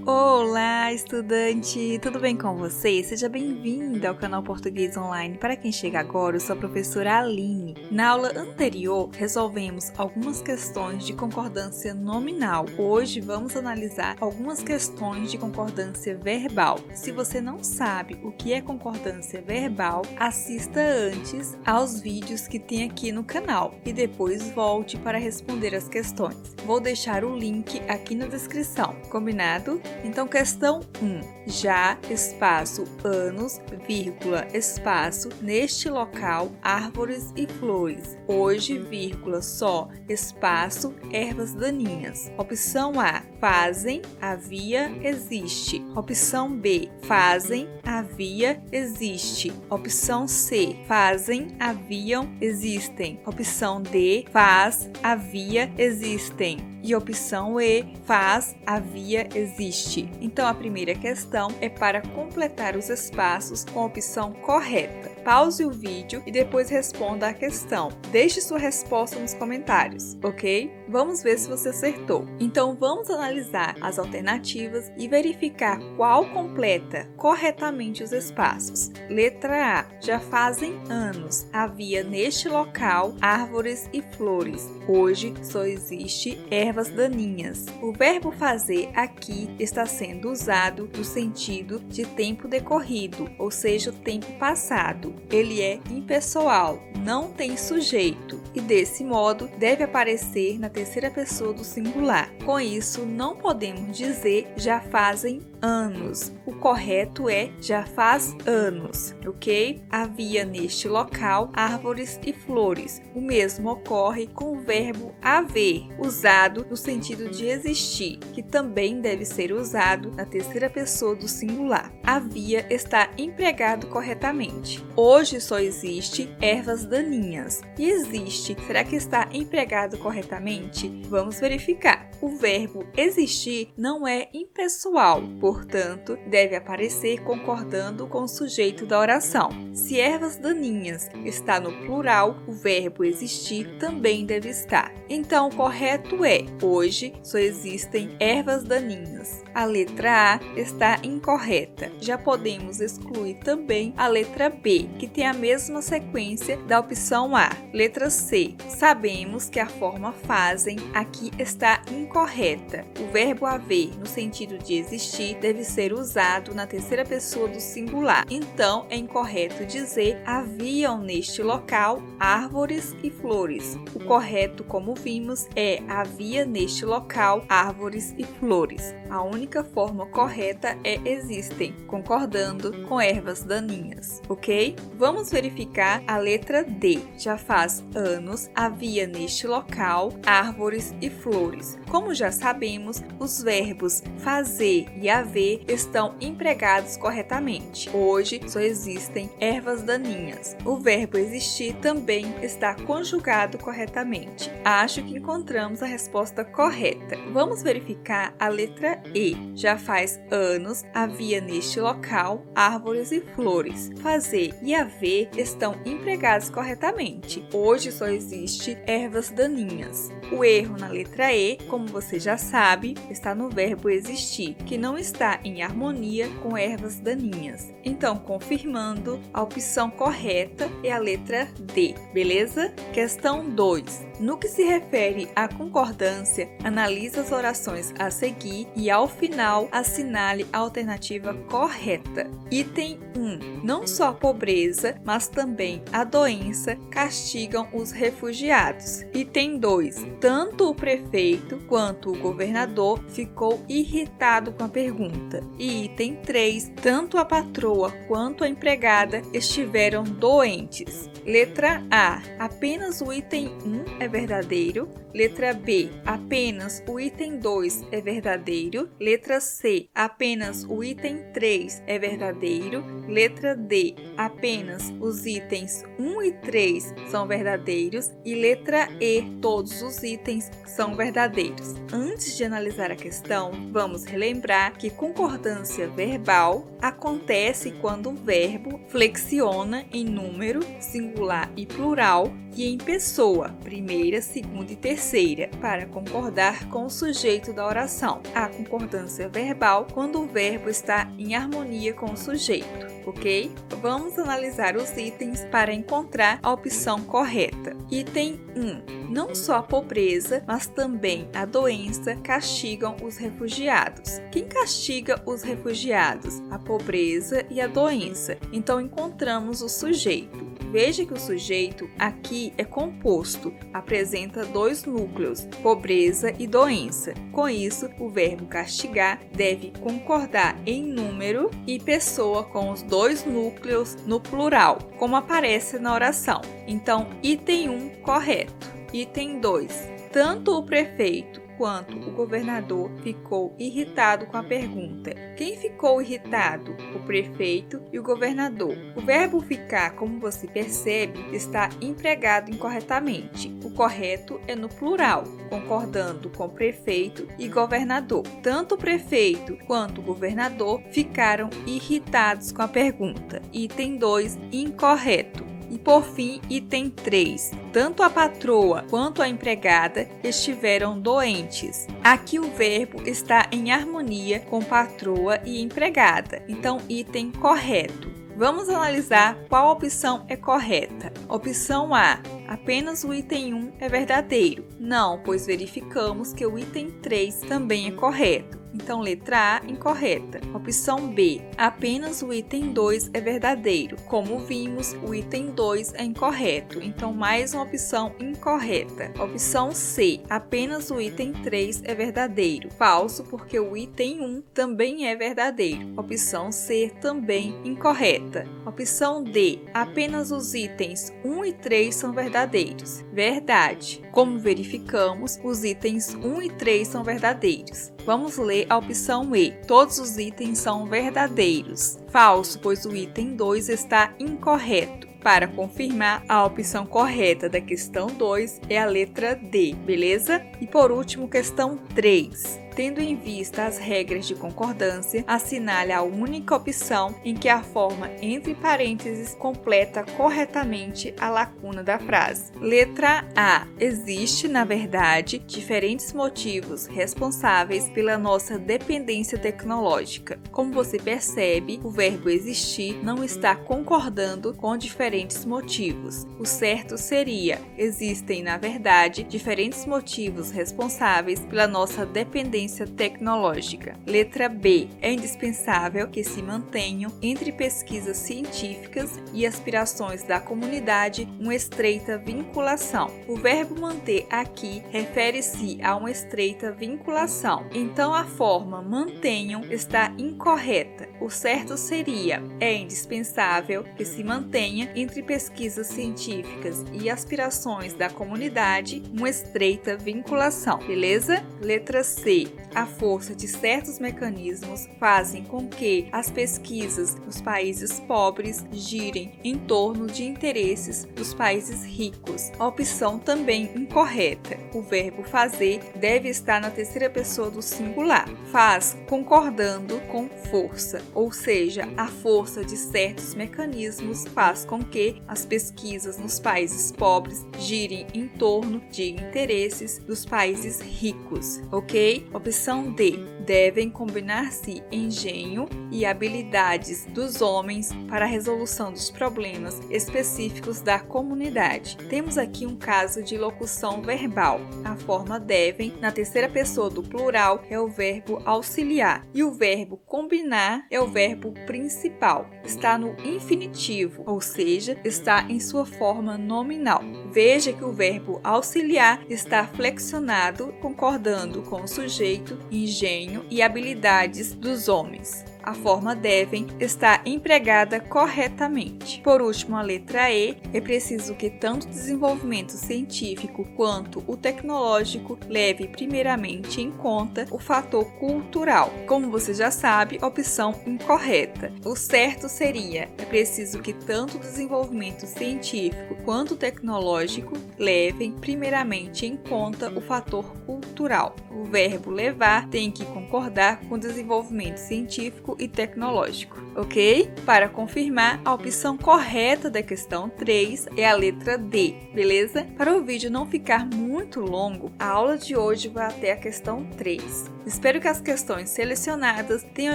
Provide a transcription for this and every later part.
Olá, estudante! Tudo bem com você? Seja bem-vinda ao canal Português Online. Para quem chega agora, eu sou a professora Aline. Na aula anterior, resolvemos algumas questões de concordância nominal. Hoje, vamos analisar algumas questões de concordância verbal. Se você não sabe o que é concordância verbal, assista antes aos vídeos que tem aqui no canal e depois volte para responder as questões. Vou deixar o link aqui na descrição, combinado? Então, questão 1. Já, espaço, anos, vírgula, espaço, neste local, árvores e flores. Hoje, vírgula, só, espaço, ervas daninhas. Opção A. Fazem, havia, existe. Opção B. Fazem, havia, existe. Opção C. Fazem, haviam, existem. Opção D. Faz, havia, existem. E opção E. Faz, havia, existe. Então, a primeira questão é para completar os espaços com a opção correta. Pause o vídeo e depois responda a questão. Deixe sua resposta nos comentários, ok? Vamos ver se você acertou. Então, vamos analisar as alternativas e verificar qual completa corretamente os espaços. Letra A. Já fazem anos. Havia neste local árvores e flores. Hoje só existe ervas daninhas. O verbo fazer aqui está sendo usado no sentido de tempo decorrido, ou seja, o tempo passado. Ele é impessoal, não tem sujeito e, desse modo, deve aparecer na terceira pessoa do singular. Com isso, não podemos dizer já fazem anos. O correto é já faz anos, ok? Havia neste local árvores e flores. O mesmo ocorre com o verbo haver, usado no sentido de existir, que também deve ser usado na terceira pessoa do singular. Havia está empregado corretamente. Hoje só existe ervas daninhas. E existe, será que está empregado corretamente? Vamos verificar. O verbo existir não é impessoal, portanto, deve aparecer concordando com o sujeito da oração. Se ervas daninhas está no plural, o verbo existir também deve estar. Então, o correto é: hoje só existem ervas daninhas. A letra A está incorreta. Já podemos excluir também a letra B, que tem a mesma sequência da opção A. Letra C. Sabemos que a forma fazem aqui está incorreta. O verbo haver, no sentido de existir, deve ser usado na terceira pessoa do singular. Então, é incorreto dizer haviam neste local árvores e flores. O correto, como vimos, é havia neste local árvores e flores. A única forma correta é existem, concordando com ervas daninhas, ok? Vamos verificar a letra D. Já faz anos, havia neste local árvores e flores. Como já sabemos, os verbos fazer e haver estão empregados corretamente. Hoje só existem ervas daninhas. O verbo existir também está conjugado corretamente. Acho que encontramos a resposta correta. Vamos verificar a letra E. Já faz anos, havia neste local árvores e flores. Fazer e haver estão empregados corretamente. Hoje só existe ervas daninhas. O erro na letra E, como você já sabe, está no verbo existir, que não está em harmonia com ervas daninhas. Então, confirmando, a opção correta é a letra D, beleza? Questão 2. No que se refere à concordância, analise as orações a seguir e, ao final, assinale a alternativa correta. Item 1. Não só a pobreza, mas também a doença castigam os refugiados. Item 2. Tanto o prefeito quanto o governador ficou irritado com a pergunta. E item 3. Tanto a patroa quanto a empregada estiveram doentes. Letra A. Apenas o item 1 é verdadeiro. Letra B. Apenas o item 2 é verdadeiro. Letra C. Apenas o item 3 é verdadeiro. Letra D. Apenas os itens 1 e 3 são verdadeiros. E letra E. Todos os itens são verdadeiros. Antes de analisar a questão, vamos relembrar que concordância verbal acontece quando o verbo flexiona em número, singular e plural, e em pessoa, primeira, segunda e terceira. terceira, para concordar com o sujeito da oração. Há concordância verbal quando o verbo está em harmonia com o sujeito, ok? Vamos analisar os itens para encontrar a opção correta. Item 1. Não só a pobreza, mas também a doença castigam os refugiados. Quem castiga os refugiados? A pobreza e a doença. Então encontramos o sujeito. Veja que o sujeito aqui é composto, apresenta dois núcleos, pobreza e doença. Com isso, o verbo castigar deve concordar em número e pessoa com os dois núcleos no plural, como aparece na oração. Então, item 1, correto. Item 2. Tanto o prefeito quanto o governador ficou irritado com a pergunta. Quem ficou irritado? O prefeito e o governador. O verbo ficar, como você percebe, está empregado incorretamente. O correto é no plural, concordando com prefeito e governador. Tanto o prefeito quanto o governador ficaram irritados com a pergunta. Item 2, incorreto. E por fim, item 3. Tanto a patroa quanto a empregada estiveram doentes. Aqui o verbo está em harmonia com patroa e empregada. Então, item correto. Vamos analisar qual opção é correta. Opção A. Apenas o item 1 é verdadeiro. Não, pois verificamos que o item 3 também é correto. Então, letra A, incorreta. Opção B. Apenas o item 2 é verdadeiro. Como vimos, o item 2 é incorreto. Então, mais uma opção incorreta. Opção C. Apenas o item 3 é verdadeiro. Falso, porque o item 1 também é verdadeiro. Opção C, também incorreta. Opção D. Apenas os itens 1 e 3 são verdadeiros. Verdade. Como verificamos, os itens 1 e 3 são verdadeiros. Vamos ler a opção E. Todos os itens são verdadeiros. Falso, pois o item 2 está incorreto. Para confirmar, a opção correta da questão 2 é a letra D, beleza? E por último, questão 3. Tendo em vista as regras de concordância, assinale a única opção em que a forma entre parênteses completa corretamente a lacuna da frase. Letra A. Existe, na verdade, diferentes motivos responsáveis pela nossa dependência tecnológica. Como você percebe, o verbo existir não está concordando com diferentes motivos. O certo seria: existem, na verdade, diferentes motivos responsáveis pela nossa dependência tecnológica. Letra B. É indispensável que se mantenham entre pesquisas científicas e aspirações da comunidade uma estreita vinculação. O verbo manter aqui refere-se a uma estreita vinculação. Então a forma mantenham está incorreta. O certo seria: é indispensável que se mantenha entre pesquisas científicas e aspirações da comunidade uma estreita vinculação. Beleza? Letra C. A força de certos mecanismos fazem com que as pesquisas nos países pobres girem em torno de interesses dos países ricos. A opção também incorreta. O verbo fazer deve estar na terceira pessoa do singular. Faz concordando com força, ou seja, a força de certos mecanismos faz com que as pesquisas nos países pobres girem em torno de interesses dos países ricos, ok? Opção D. Devem combinar-se engenho e habilidades dos homens para a resolução dos problemas específicos da comunidade. Temos aqui um caso de locução verbal. A forma devem, na terceira pessoa do plural, é o verbo auxiliar e o verbo combinar é o verbo principal. Está no infinitivo, ou seja, está em sua forma nominal. Veja que o verbo auxiliar está flexionado, concordando com o sujeito, engenho e habilidades dos homens. A forma devem está empregada corretamente. Por último, a letra E. É preciso que tanto o desenvolvimento científico quanto o tecnológico leve primeiramente em conta o fator cultural. Como você já sabe, opção incorreta. O certo seria: é preciso que tanto o desenvolvimento científico quanto o tecnológico levem primeiramente em conta o fator cultural. O verbo levar tem que concordar com o desenvolvimento científico científico e tecnológico, ok? Para confirmar, a opção correta da questão 3 é a letra D, beleza? Para o vídeo não ficar muito longo, a aula de hoje vai até a questão 3. Espero que as questões selecionadas tenham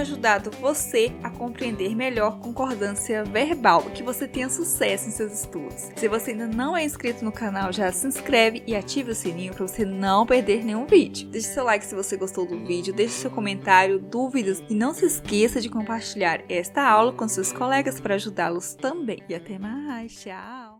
ajudado você a compreender melhor concordância verbal e que você tenha sucesso em seus estudos. Se você ainda não é inscrito no canal, já se inscreve e ative o sininho para você não perder nenhum vídeo. Deixe seu like se você gostou do vídeo, deixe seu comentário, dúvidas e não se esqueça de compartilhar esta aula com seus colegas para ajudá-los também. E até mais, tchau!